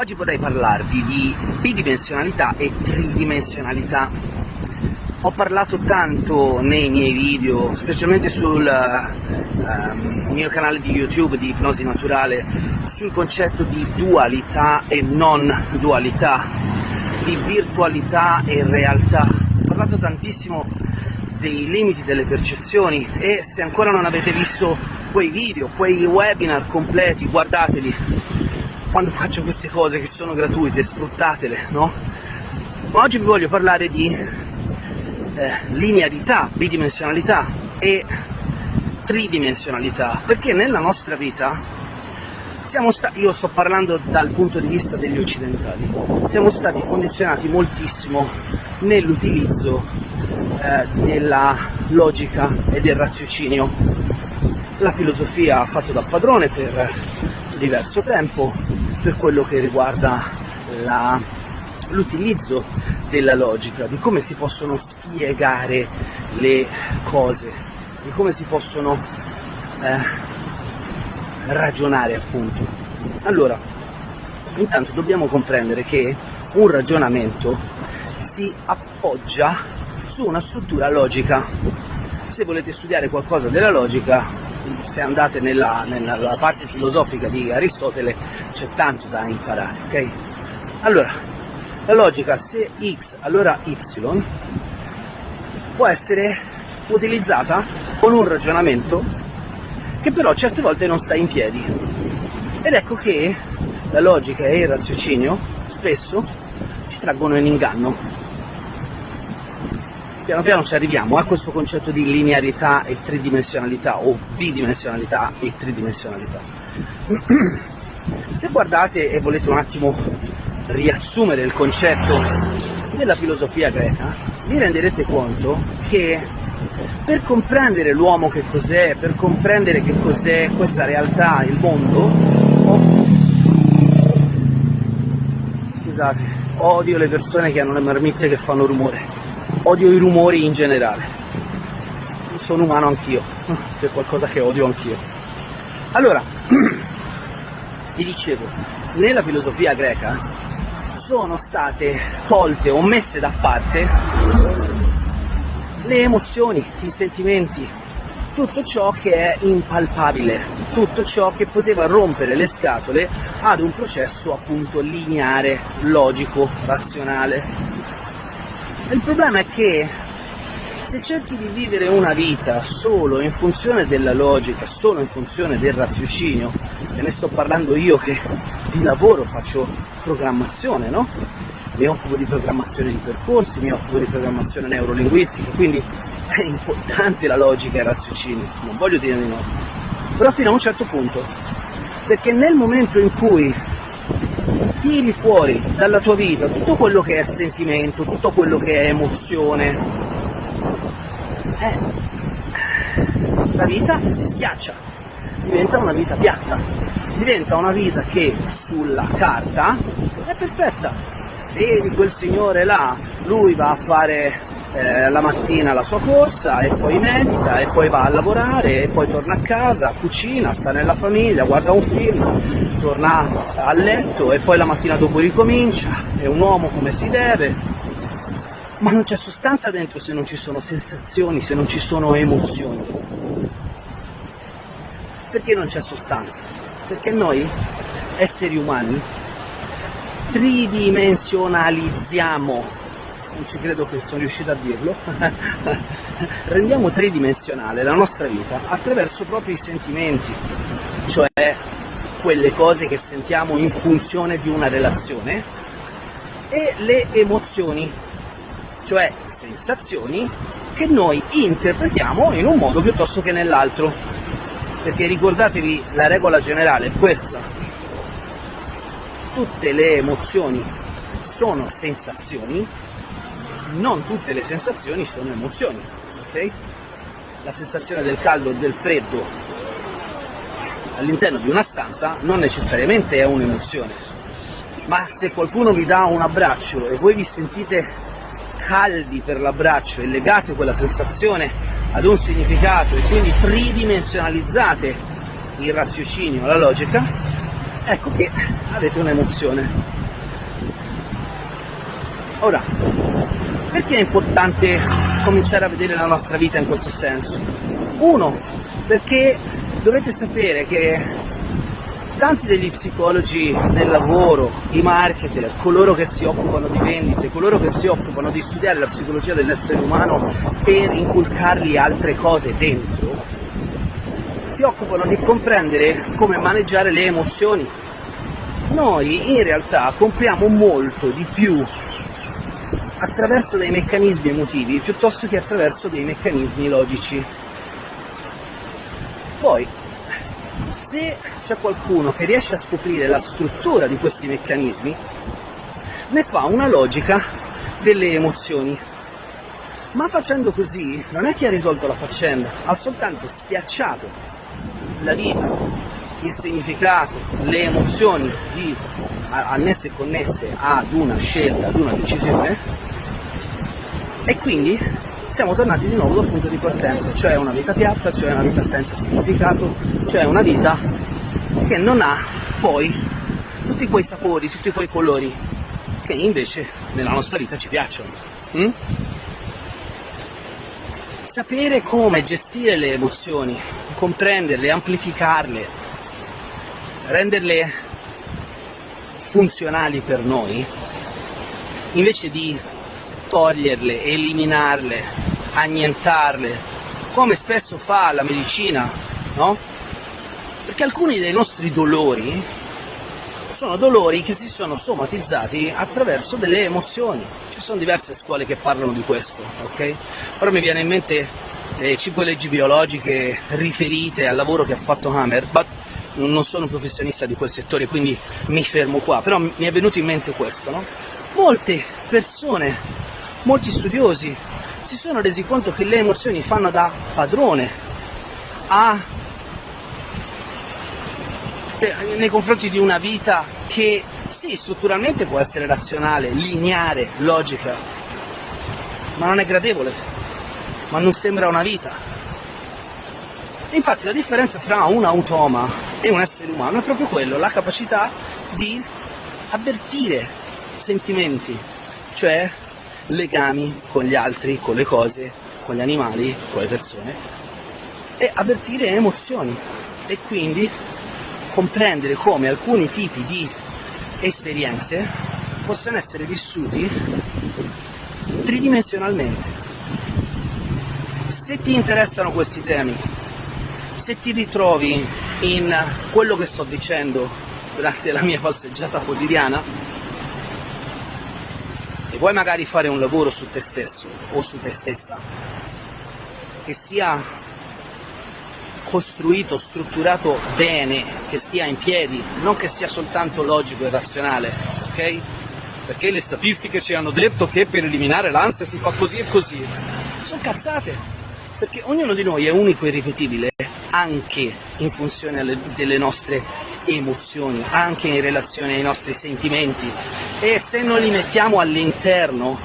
Oggi vorrei parlarvi di bidimensionalità e tridimensionalità. Ho parlato tanto nei miei video, specialmente sul mio canale di YouTube di Ipnosi Naturale, sul concetto di dualità e non dualità, di virtualità e realtà. Ho parlato tantissimo dei limiti delle percezioni e se ancora non avete visto quei video, quei webinar completi, guardateli. Quando faccio queste cose che sono gratuite, sfruttatele, no? Ma oggi vi voglio parlare di linearità, bidimensionalità e tridimensionalità, perché nella nostra vita io sto parlando dal punto di vista degli occidentali, siamo stati condizionati moltissimo nell'utilizzo della logica e del raziocinio. La filosofia ha fatto da padrone per diverso tempo per quello che riguarda l'utilizzo della logica, di come si possono spiegare le cose, di come si possono ragionare appunto. Allora, intanto dobbiamo comprendere che un ragionamento si appoggia su una struttura logica. Se volete studiare qualcosa della logica, se andate nella parte filosofica di Aristotele, c'è tanto da imparare, ok? Allora, la logica, se x allora y, può essere utilizzata con un ragionamento che però certe volte non sta in piedi. Ed ecco che la logica e il raziocinio spesso ci traggono in inganno. Piano piano ci arriviamo a questo concetto di linearità e tridimensionalità, o bidimensionalità e tridimensionalità. Se guardate e volete un attimo riassumere il concetto della filosofia greca, vi renderete conto che per comprendere l'uomo che cos'è, per comprendere che cos'è questa realtà, il mondo, scusate, odio le persone che hanno le marmitte che fanno rumore. Odio i rumori in generale. Sono umano anch'io, c'è qualcosa che odio anch'io. Allora, vi dicevo, nella filosofia greca sono state tolte o messe da parte le emozioni, i sentimenti, tutto ciò che è impalpabile, tutto ciò che poteva rompere le scatole ad un processo appunto lineare, logico, razionale. Il problema è che se cerchi di vivere una vita solo in funzione della logica, solo in funzione del raziocinio, e ne sto parlando io che di lavoro faccio programmazione, no? Mi occupo di programmazione di percorsi, mi occupo di programmazione neurolinguistica, quindi è importante la logica e il raziocinio, non voglio dire di no, però fino a un certo punto, perché nel momento in cui tiri fuori dalla tua vita tutto quello che è sentimento, tutto quello che è emozione, la vita si schiaccia, diventa una vita piatta, diventa una vita che sulla carta è perfetta. Vedi quel signore là, lui va a fare la mattina la sua corsa e poi medita e poi va a lavorare e poi torna a casa, cucina, sta nella famiglia, guarda un film, torna a letto e poi la mattina dopo ricomincia, è un uomo come si deve, ma non c'è sostanza dentro se non ci sono sensazioni, se non ci sono emozioni. Perché non c'è sostanza? Perché noi, esseri umani, tridimensionalizziamo, non ci credo che sono riuscito a dirlo, rendiamo tridimensionale la nostra vita attraverso proprio i sentimenti, cioè quelle cose che sentiamo in funzione di una relazione, e le emozioni, cioè sensazioni che noi interpretiamo in un modo piuttosto che nell'altro, perché ricordatevi, la regola generale è questa: tutte le emozioni sono sensazioni, non tutte le sensazioni sono emozioni, ok? La sensazione del caldo e del freddo all'interno di una stanza non necessariamente è un'emozione, ma se qualcuno vi dà un abbraccio e voi vi sentite caldi per l'abbraccio e legate quella sensazione ad un significato e quindi tridimensionalizzate il raziocinio, la logica, ecco che avete un'emozione. Ora, perché è importante cominciare a vedere la nostra vita in questo senso? Uno, perché dovete sapere che tanti degli psicologi del lavoro, i marketer, coloro che si occupano di vendite, coloro che si occupano di studiare la psicologia dell'essere umano per inculcargli altre cose dentro, si occupano di comprendere come maneggiare le emozioni. Noi in realtà compriamo molto di più attraverso dei meccanismi emotivi piuttosto che attraverso dei meccanismi logici. Poi, se c'è qualcuno che riesce a scoprire la struttura di questi meccanismi, ne fa una logica delle emozioni. Ma facendo così non è che ha risolto la faccenda, ha soltanto schiacciato la vita, il significato, le emozioni annesse e connesse ad una scelta, ad una decisione, e quindi siamo tornati di nuovo al punto di partenza, cioè una vita piatta, cioè una vita senza significato, cioè una vita che non ha poi tutti quei sapori, tutti quei colori che invece nella nostra vita ci piacciono. Sapere come gestire le emozioni, comprenderle, amplificarle, renderle funzionali per noi, invece di toglierle, eliminarle, annientarle, come spesso fa la medicina, no? Perché alcuni dei nostri dolori sono dolori che si sono somatizzati attraverso delle emozioni. Ci sono diverse scuole che parlano di questo, ok? Ora mi viene in mente le 5 leggi biologiche riferite al lavoro che ha fatto Hammer, ma non sono un professionista di quel settore, quindi mi fermo qua, però mi è venuto in mente questo, no? Molte persone, molti studiosi si sono resi conto che le emozioni fanno da padrone nei confronti di una vita che sì, strutturalmente può essere razionale, lineare, logica, ma non è gradevole, ma non sembra una vita. Infatti la differenza fra un automa e un essere umano è proprio quello, la capacità di avvertire sentimenti, cioè legami con gli altri, con le cose, con gli animali, con le persone, e avvertire emozioni e quindi comprendere come alcuni tipi di esperienze possano essere vissuti tridimensionalmente. Se ti interessano questi temi, se ti ritrovi in quello che sto dicendo durante la mia passeggiata quotidiana, e vuoi magari fare un lavoro su te stesso o su te stessa che sia costruito, strutturato bene, che stia in piedi, non che sia soltanto logico e razionale, ok? Perché le statistiche ci hanno detto che per eliminare l'ansia si fa così e così. Sono cazzate, perché ognuno di noi è unico e irripetibile anche in funzione delle nostre emozioni, anche in relazione ai nostri sentimenti, e se non li mettiamo all'interno,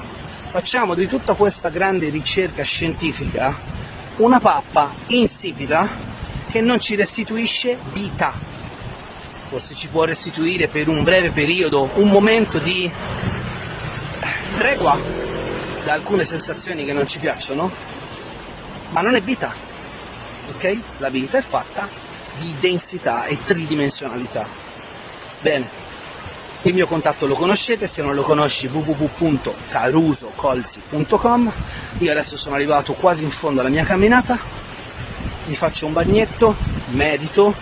facciamo di tutta questa grande ricerca scientifica una pappa insipida che non ci restituisce vita. Forse ci può restituire per un breve periodo un momento di tregua da alcune sensazioni che non ci piacciono, ma non è vita, ok? La vita è fatta di densità e tridimensionalità. Bene, il mio contatto lo conoscete, se non lo conosci www.carusocolzi.com. Io adesso sono arrivato quasi in fondo alla mia camminata, mi faccio un bagnetto, medito,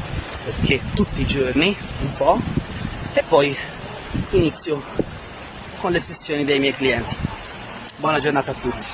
perché tutti i giorni un po', e poi inizio con le sessioni dei miei clienti. Buona giornata a tutti.